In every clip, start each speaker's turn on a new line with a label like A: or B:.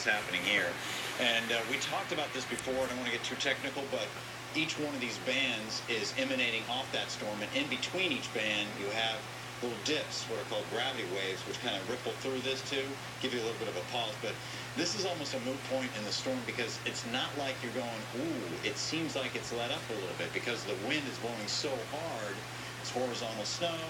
A: what's happening here. And we talked about this before. I don't want to get too technical, but each one of these bands is emanating off that storm, and in between each band you have little dips, what are called gravity waves, which kind of ripple through this too, give you a little bit of a pause. But this is almost a moot point in the storm because it's not like you're going, ooh, it seems like it's let up a little bit because the wind is blowing so hard. It's horizontal snow,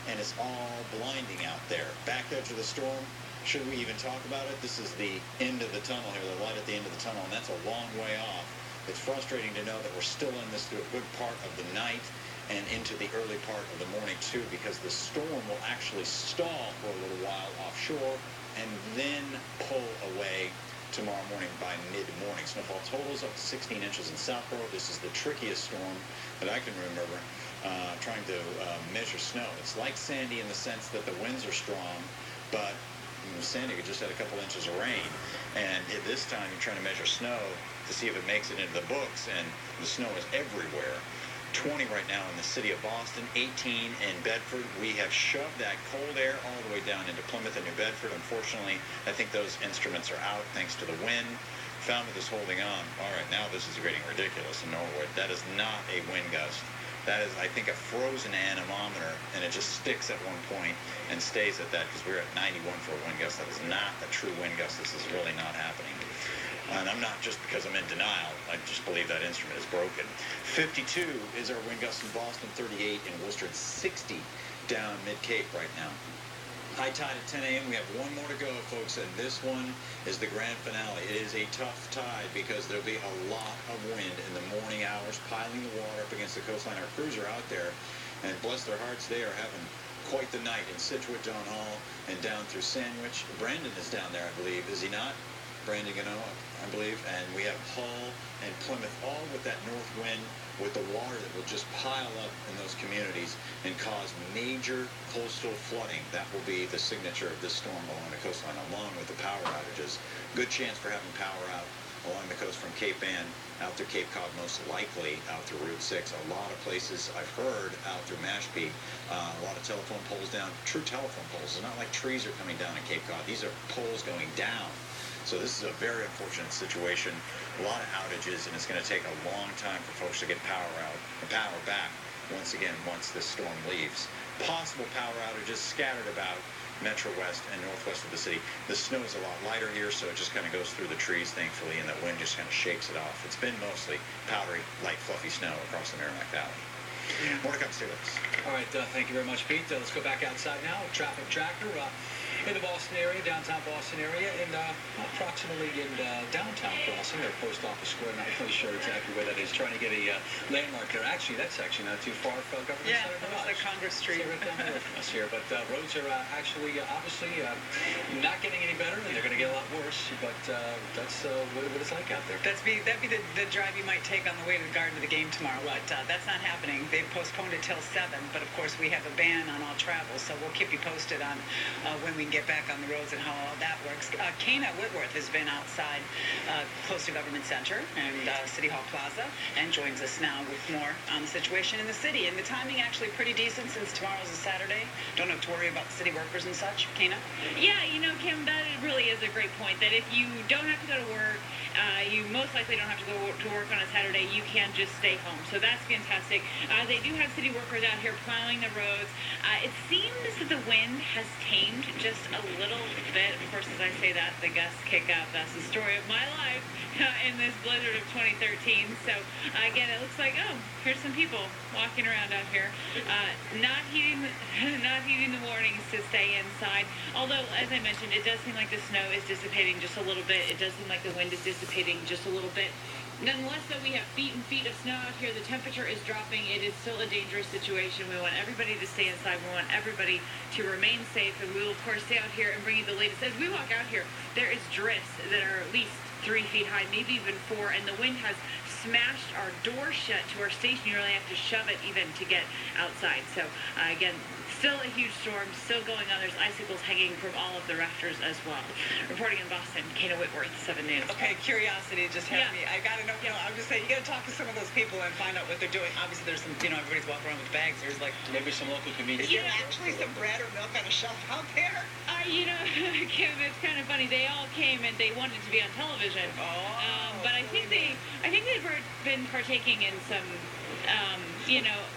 A: and it's all blinding out there. Back edge of the storm, should we even talk about it? This is the end of the tunnel here, the light at the end of the tunnel, and that's a long way off. It's frustrating to know that we're still in this through a good part of the night and into the early part of the morning too, because the storm will actually stall for a little while offshore and then pull away tomorrow morning by mid-morning. Snowfall totals up to 16 inches in Southborough. This is the trickiest storm that I can remember trying to measure snow. It's like Sandy in the sense that the winds are strong, but Sandy just had a couple inches of rain, and at this time you're trying to measure snow to see if it makes it into the books, and the snow is everywhere. 20 right now in the city of Boston, 18 in Bedford. We have shoved that cold air all the way down into Plymouth and New Bedford. Unfortunately, I think those instruments are out thanks to the wind. Falmouth is holding on. All right, now this is getting ridiculous in Norwood. That is not a wind gust. That is, I think, a frozen anemometer, and it just sticks at one point and stays at that because we're at 91 for a wind gust. That is not a true wind gust. This is really not happening. And I'm not just because I'm in denial. I just believe that instrument is broken. 52 is our wind gust in Boston, 38 in Worcester, 60 down mid-Cape right now. High tide at 10 a.m. We have one more to go, folks, and this one is the grand finale. It is a tough tide because there'll be a lot of wind in the morning hours, piling the water up against the coastline. Our crews are out there, and bless their hearts, they are having quite the night in Scituate, Don Hall, and down through Sandwich. Brandon is down there, I believe. Is he not? Brandon Ganoa, I believe. And we have Hull and Plymouth, all with that north wind, with the water that will just pile up in those communities and cause major coastal flooding. That will be the signature of this storm along the coastline, along with the power outages. Good chance for having power out along the coast from Cape Ann out through Cape Cod, most likely out through Route 6. A lot of places I've heard out through Mashpee, a lot of telephone poles down, true telephone poles. It's not like trees are coming down in Cape Cod. These are poles going down. So this is a very unfortunate situation. A lot of outages, and it's going to take a long time for folks to get power back once again once this storm leaves. Possible power outages scattered about Metro West and northwest of the city. The snow is a lot lighter here, so it just kind of goes through the trees, thankfully, and that wind just kind of shakes it off. It's been mostly powdery, light, fluffy snow across the Merrimack Valley. More to come, stay with us.
B: All right, thank you very much, Pete. Let's go back outside now. Traffic tracker in the Boston area, downtown Boston area, and approximately in downtown Crossing, or Post Office Square. Not really sure exactly where that is. Trying to get a landmark there. Actually, that's actually not too far from Government Center.
C: Yeah, almost like Congress Street.
B: Right down the road from us here. But roads are actually, obviously, not getting any better, and they're going to get a lot worse. But that's what it's like out there.
C: That'd be the drive you might take on the way to the Garden of the Game tomorrow. But that's not happening. They've postponed it till 7. But of course, we have a ban on all travel, so we'll keep you posted on when we get back on the roads and how all that works. Kana Whitworth has been outside close to Government Center and City Hall Plaza and joins us now with more on the situation in the city. And the timing actually pretty decent since tomorrow's a Saturday. Don't have to worry about the city workers and such. Kana?
D: Yeah, Kim, that really is a great point, that if you don't have to go to work, you most likely don't have to go to work on a Saturday. You can just stay home. So that's fantastic. They do have city workers out here plowing the roads. It seems that the wind has tamed just a little bit. Of course, as I say that, the gusts kick up. That's the story of my life in this blizzard of 2013. So again, it looks like, oh, here's some people walking around out here, not heeding the warnings to stay inside. Although, as I mentioned, it does seem like the snow is dissipating just a little bit. It does seem like the wind is dissipating just a little bit. Nonetheless, though, we have feet and feet of snow out here. The temperature is dropping. It is still a dangerous situation. We want everybody to stay inside. We want everybody to remain safe. And we will, of course, stay out here and bring you the latest. As we walk out here, there is drifts that are at least 3 feet high, maybe even 4. And the wind has smashed our door shut to our station. You really have to shove it even to get outside. So, again, Still a huge storm, still going on. There's icicles hanging from all of the rafters as well. Reporting in Boston, Kana Whitworth, 7 News.
C: Okay, curiosity just had
D: Yeah.
C: me. I gotta know.
D: Yeah.
C: No, I'm just saying, you gotta talk to some of those people and find out what they're doing. Obviously, there's some, everybody's walking around with bags. There's like,
B: Maybe some local convenience.
C: is there
D: Yeah.
C: actually some bread or milk on a shelf out there?
D: Kim, it's kind of funny. They all came and they wanted to be on television. But I think they've been partaking in some,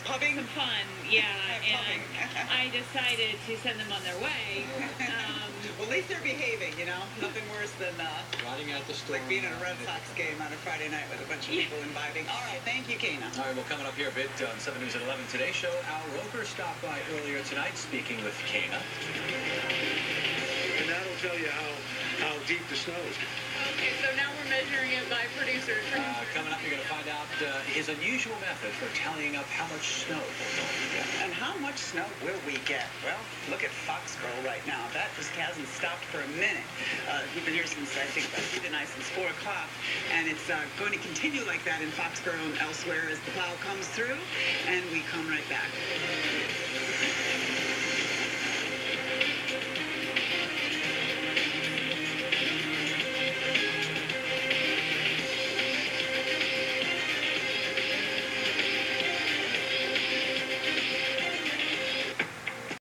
C: Pubbing?
D: some fun. Yeah,
C: Pubbing.
D: and I decided to send them on their way.
C: Well, at least they're behaving, Nothing worse than
B: Riding out the storm.
C: like being at a Red Sox game on a Friday night with a bunch of people imbibing. All right, thank you, Kana.
B: All right, well, coming up here a bit on 7 News at 11 Today Show, Al Roker stopped by earlier tonight speaking with Kana.
E: And that'll tell you how deep the snow is.
D: Okay, so now we're measuring it by producer.
B: Coming up, you're going to find out his unusual method for tallying up how much snow we're going to get.
C: And how much snow will we get? Well, look at Foxborough right now. That just hasn't stopped for a minute. We've been here since, I think, midnight, since 4 o'clock. And it's going to continue like that in Foxborough and elsewhere as the plow comes through. And we come right back.